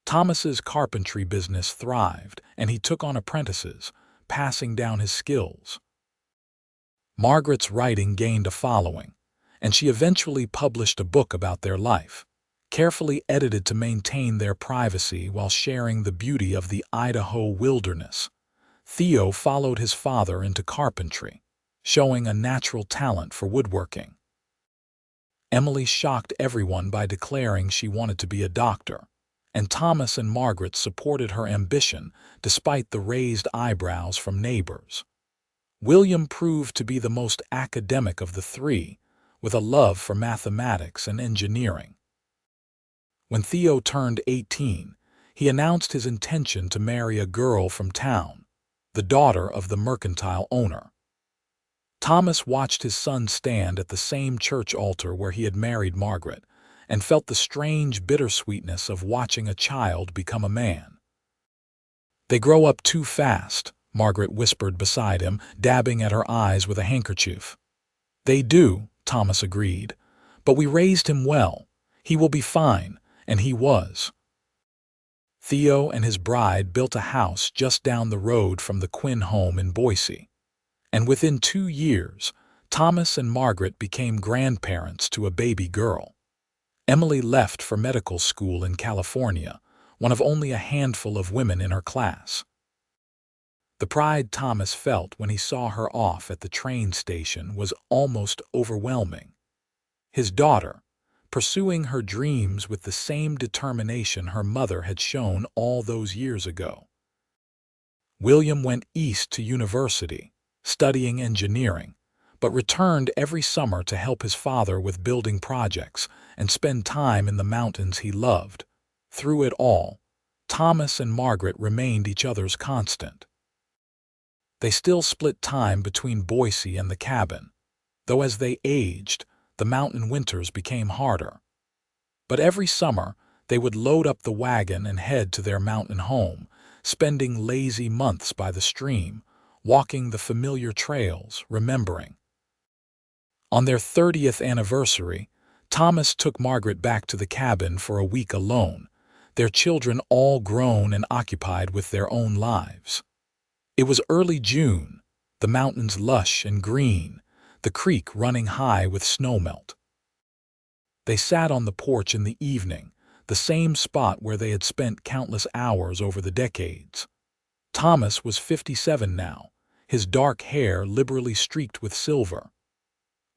Thomas's carpentry business thrived, and he took on apprentices, passing down his skills. Margaret's writing gained a following, and she eventually published a book about their life, carefully edited to maintain their privacy while sharing the beauty of the Idaho wilderness. Theo followed his father into carpentry, showing a natural talent for woodworking. Emily shocked everyone by declaring she wanted to be a doctor, and Thomas and Margaret supported her ambition despite the raised eyebrows from neighbors. William proved to be the most academic of the three, with a love for mathematics and engineering. When Theo turned 18, he announced his intention to marry a girl from town, the daughter of the mercantile owner. Thomas watched his son stand at the same church altar where he had married Margaret, and felt the strange bittersweetness of watching a child become a man. "They grow up too fast," Margaret whispered beside him, dabbing at her eyes with a handkerchief. "They do," Thomas agreed, "but we raised him well. He will be fine," and he was. Theo and his bride built a house just down the road from the Quinn home in Boise, and within 2 years, Thomas and Margaret became grandparents to a baby girl. Emily left for medical school in California, one of only a handful of women in her class. The pride Thomas felt when he saw her off at the train station was almost overwhelming. His daughter, pursuing her dreams with the same determination her mother had shown all those years ago. William went east to university, studying engineering, but returned every summer to help his father with building projects and spend time in the mountains he loved. Through it all, Thomas and Margaret remained each other's constant. They still split time between Boise and the cabin, though as they aged, the mountain winters became harder. But every summer, they would load up the wagon and head to their mountain home, spending lazy months by the stream, walking the familiar trails, remembering. On their 30th anniversary, Thomas took Margaret back to the cabin for a week alone, their children all grown and occupied with their own lives. It was early June, the mountains lush and green, the creek running high with snowmelt. They sat on the porch in the evening, the same spot where they had spent countless hours over the decades. Thomas was 57 now, his dark hair liberally streaked with silver.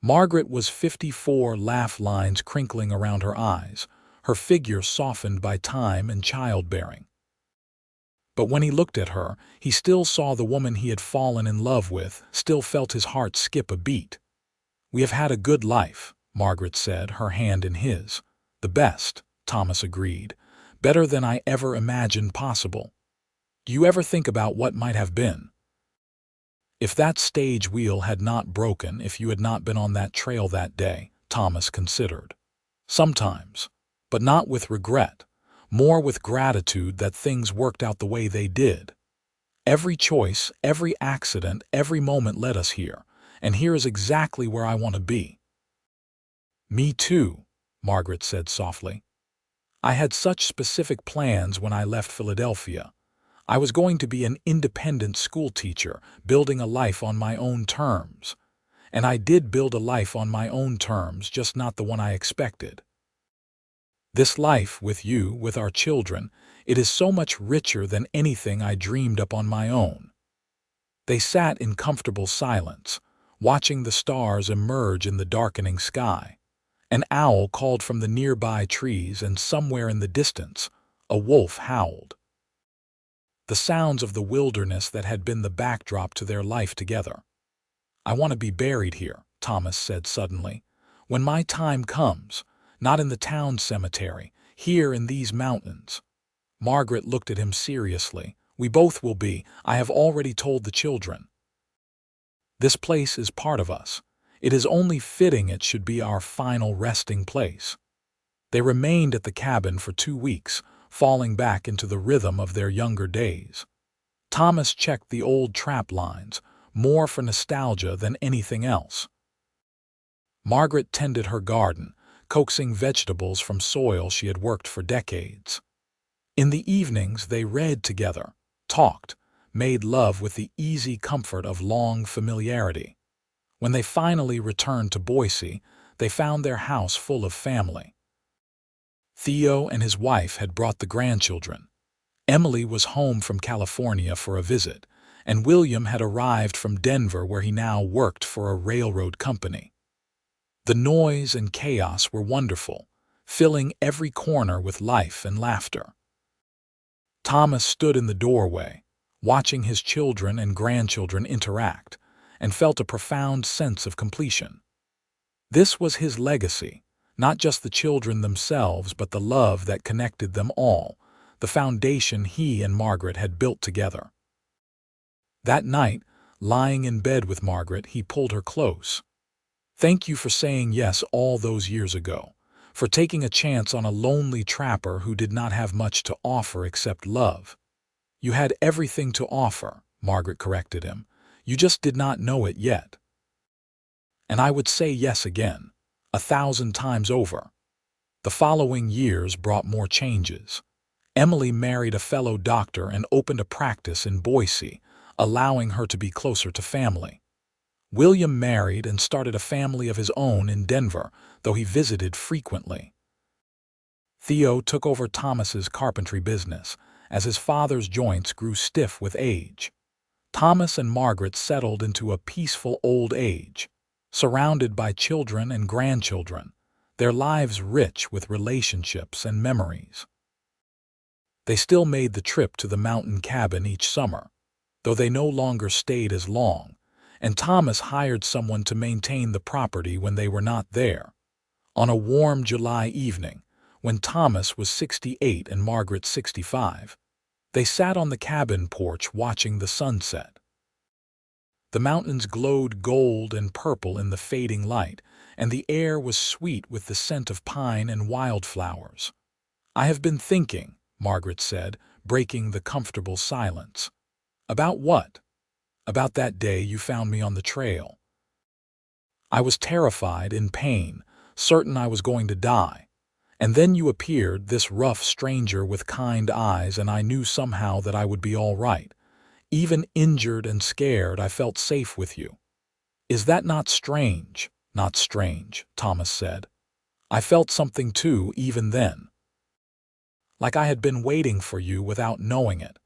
Margaret was 54, laugh lines crinkling around her eyes, her figure softened by time and childbearing. But when he looked at her, he still saw the woman he had fallen in love with, still felt his heart skip a beat. "We have had a good life," Margaret said, her hand in his. "The best," Thomas agreed. "Better than I ever imagined possible. Do you ever think about what might have been? If that stage wheel had not broken, if you had not been on that trail that day," Thomas considered. "Sometimes, but not with regret, more with gratitude that things worked out the way they did. Every choice, every accident, every moment led us here, and here is exactly where I want to be." "Me too," Margaret said softly. "I had such specific plans when I left Philadelphia. I was going to be an independent school teacher, building a life on my own terms. And I did build a life on my own terms, just not the one I expected. This life with you, with our children, it is so much richer than anything I dreamed up on my own." They sat in comfortable silence, watching the stars emerge in the darkening sky. An owl called from the nearby trees, and somewhere in the distance, a wolf howled. The sounds of the wilderness that had been the backdrop to their life together. "I want to be buried here," Thomas said suddenly. "When my time comes, not in the town cemetery, here in these mountains." Margaret looked at him seriously. "We both will be. I have already told the children. This place is part of us. It is only fitting it should be our final resting place." They remained at the cabin for 2 weeks, falling back into the rhythm of their younger days. Thomas checked the old trap lines, more for nostalgia than anything else. Margaret tended her garden, coaxing vegetables from soil she had worked for decades. In the evenings they read together, talked, made love with the easy comfort of long familiarity. When they finally returned to Boise, they found their house full of family. Theo and his wife had brought the grandchildren. Emily was home from California for a visit, and William had arrived from Denver, where he now worked for a railroad company. The noise and chaos were wonderful, filling every corner with life and laughter. Thomas stood in the doorway, watching his children and grandchildren interact, and felt a profound sense of completion. This was his legacy, not just the children themselves, but the love that connected them all, the foundation he and Margaret had built together. That night, lying in bed with Margaret, he pulled her close. "Thank you for saying yes all those years ago, for taking a chance on a lonely trapper who did not have much to offer except love." "You had everything to offer," Margaret corrected him. "You just did not know it yet." "And I would say yes again, 1,000 times over." The following years brought more changes. Emily married a fellow doctor and opened a practice in Boise, allowing her to be closer to family. William married and started a family of his own in Denver, though he visited frequently. Theo took over Thomas's carpentry business, as his father's joints grew stiff with age. Thomas and Margaret settled into a peaceful old age, surrounded by children and grandchildren, their lives rich with relationships and memories. They still made the trip to the mountain cabin each summer, though they no longer stayed as long, and Thomas hired someone to maintain the property when they were not there. On a warm July evening, when Thomas was 68 and Margaret 65, they sat on the cabin porch watching the sunset. The mountains glowed gold and purple in the fading light, and the air was sweet with the scent of pine and wildflowers. "I have been thinking," Margaret said, breaking the comfortable silence. "About what?" "About that day you found me on the trail. I was terrified, in pain, certain I was going to die. And then you appeared, this rough stranger with kind eyes, and I knew somehow that I would be all right. Even injured and scared, I felt safe with you." "Is that not strange?" "Not strange," Thomas said. "I felt something too, even then. Like I had been waiting for you without knowing it.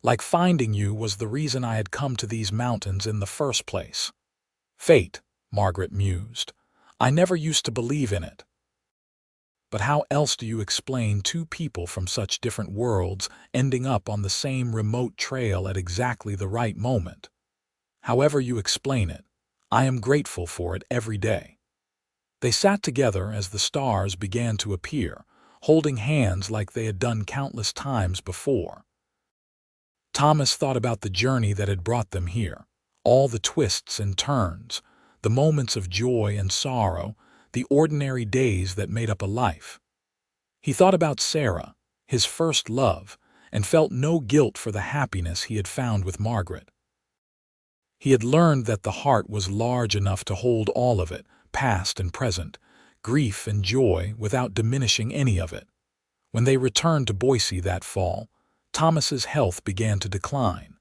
Like finding you was the reason I had come to these mountains in the first place." "Fate," Margaret mused. "I never used to believe in it. But how else do you explain two people from such different worlds ending up on the same remote trail at exactly the right moment? However you explain it, I am grateful for it every day." They sat together as the stars began to appear, holding hands like they had done countless times before. Thomas thought about the journey that had brought them here, all the twists and turns, the moments of joy and sorrow, the ordinary days that made up a life. He thought about Sarah, his first love, and felt no guilt for the happiness he had found with Margaret. He had learned that the heart was large enough to hold all of it, past and present, grief and joy, without diminishing any of it. When they returned to Boise that fall, Thomas's health began to decline.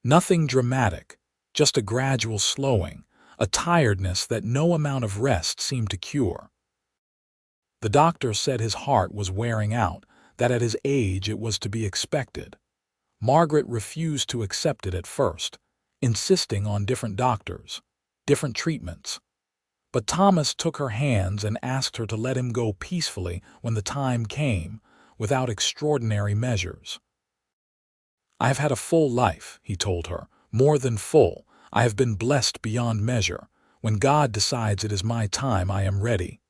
Nothing dramatic, just a gradual slowing, a tiredness that no amount of rest seemed to cure. The doctor said his heart was wearing out, that at his age it was to be expected. Margaret refused to accept it at first, insisting on different doctors, different treatments. But Thomas took her hands and asked her to let him go peacefully when the time came, without extraordinary measures. "I have had a full life," he told her, "more than full. I have been blessed beyond measure. When God decides it is my time, I am ready."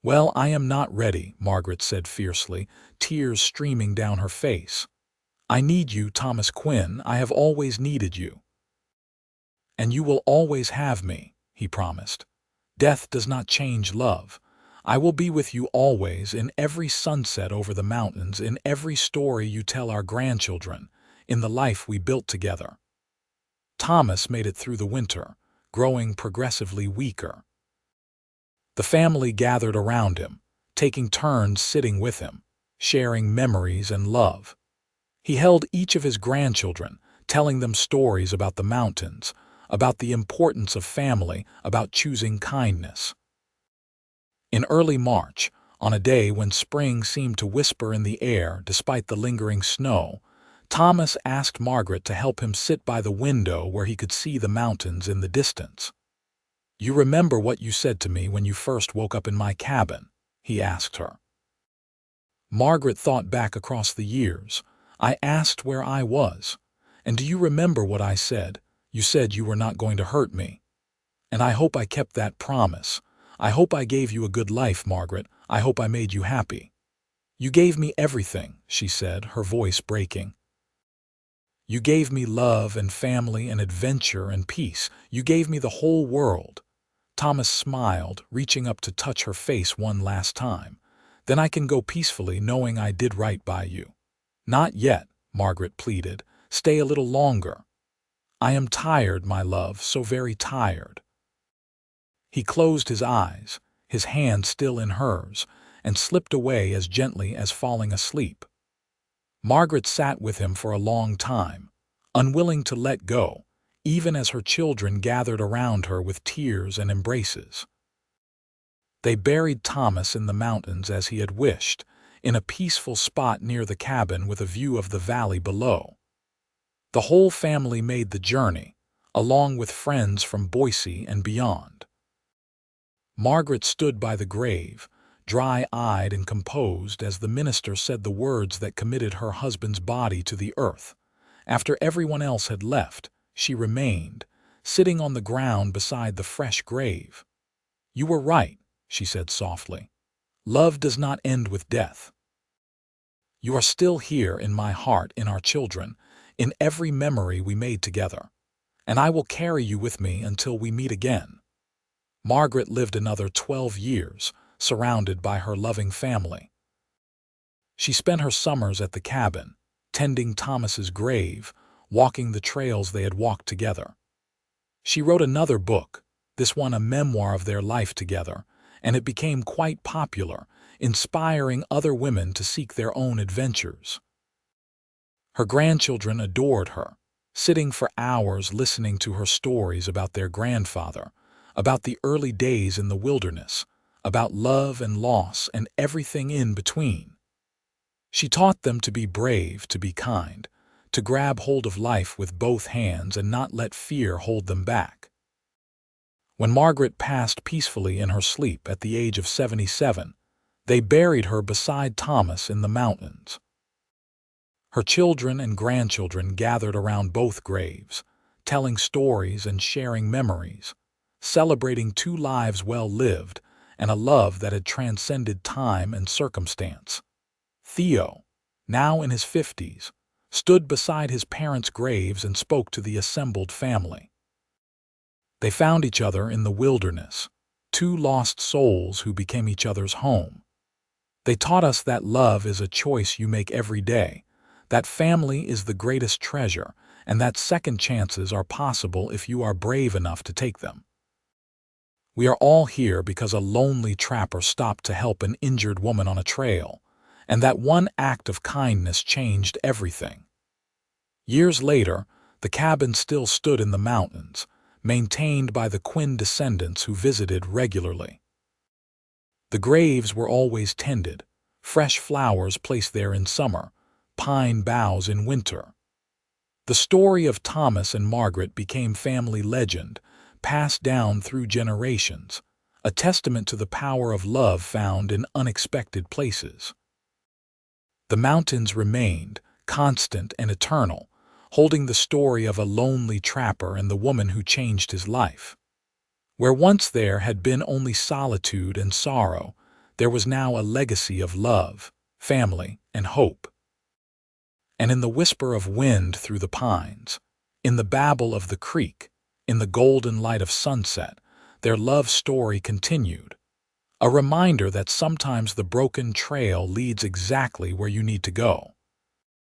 "Well, I am not ready," Margaret said fiercely, tears streaming down her face. "I need you, Thomas Quinn. I have always needed you." "And you will always have me," he promised. "Death does not change love. I will be with you always, in every sunset over the mountains, in every story you tell our grandchildren, in the life we built together." Thomas made it through the winter, growing progressively weaker. The family gathered around him, taking turns sitting with him, sharing memories and love. He held each of his grandchildren, telling them stories about the mountains, about the importance of family, about choosing kindness. In early March, on a day when spring seemed to whisper in the air despite the lingering snow, Thomas asked Margaret to help him sit by the window where he could see the mountains in the distance. "You remember what you said to me when you first woke up in my cabin?" he asked her. Margaret thought back across the years. "I asked where I was. And do you remember what I said? You said you were not going to hurt me. And I hope I kept that promise. I hope I gave you a good life, Margaret. I hope I made you happy." "You gave me everything," she said, her voice breaking. "You gave me love and family and adventure and peace. You gave me the whole world." Thomas smiled, reaching up to touch her face one last time. "Then I can go peacefully knowing I did right by you." "Not yet," Margaret pleaded. "Stay a little longer." "I am tired, my love, so very tired." He closed his eyes, his hand still in hers, and slipped away as gently as falling asleep. Margaret sat with him for a long time, unwilling to let go, even as her children gathered around her with tears and embraces. They buried Thomas in the mountains as he had wished, in a peaceful spot near the cabin with a view of the valley below. The whole family made the journey, along with friends from Boise and beyond. Margaret stood by the grave, dry-eyed and composed as the minister said the words that committed her husband's body to the earth. After everyone else had left, she remained, sitting on the ground beside the fresh grave. "You were right," she said softly. "Love does not end with death. You are still here in my heart, in our children, in every memory we made together, and I will carry you with me until we meet again." Margaret lived another 12 years, surrounded by her loving family. She spent her summers at the cabin, tending Thomas's grave, walking the trails they had walked together. She wrote another book, this one a memoir of their life together, and it became quite popular, inspiring other women to seek their own adventures. Her grandchildren adored her, sitting for hours listening to her stories about their grandfather, about the early days in the wilderness, about love and loss and everything in between. She taught them to be brave, to be kind, to grab hold of life with both hands and not let fear hold them back. When Margaret passed peacefully in her sleep at the age of 77, they buried her beside Thomas in the mountains. Her children and grandchildren gathered around both graves, telling stories and sharing memories, celebrating 2 lives well lived and a love that had transcended time and circumstance. Theo, now in his 50s, stood beside his parents' graves and spoke to the assembled family. They found each other in the wilderness, 2 lost souls who became each other's home. They taught us that love is a choice you make every day, that family is the greatest treasure, and that second chances are possible if you are brave enough to take them. We are all here because a lonely trapper stopped to help an injured woman on a trail, and that one act of kindness changed everything. Years later, the cabin still stood in the mountains, maintained by the Quinn descendants who visited regularly. The graves were always tended, fresh flowers placed there in summer, pine boughs in winter. The story of Thomas and Margaret became family legend, passed down through generations, a testament to the power of love found in unexpected places. The mountains remained, constant and eternal, holding the story of a lonely trapper and the woman who changed his life. Where once there had been only solitude and sorrow, there was now a legacy of love, family, and hope. And in the whisper of wind through the pines, in the babble of the creek, in the golden light of sunset, their love story continued, a reminder that sometimes the broken trail leads exactly where you need to go.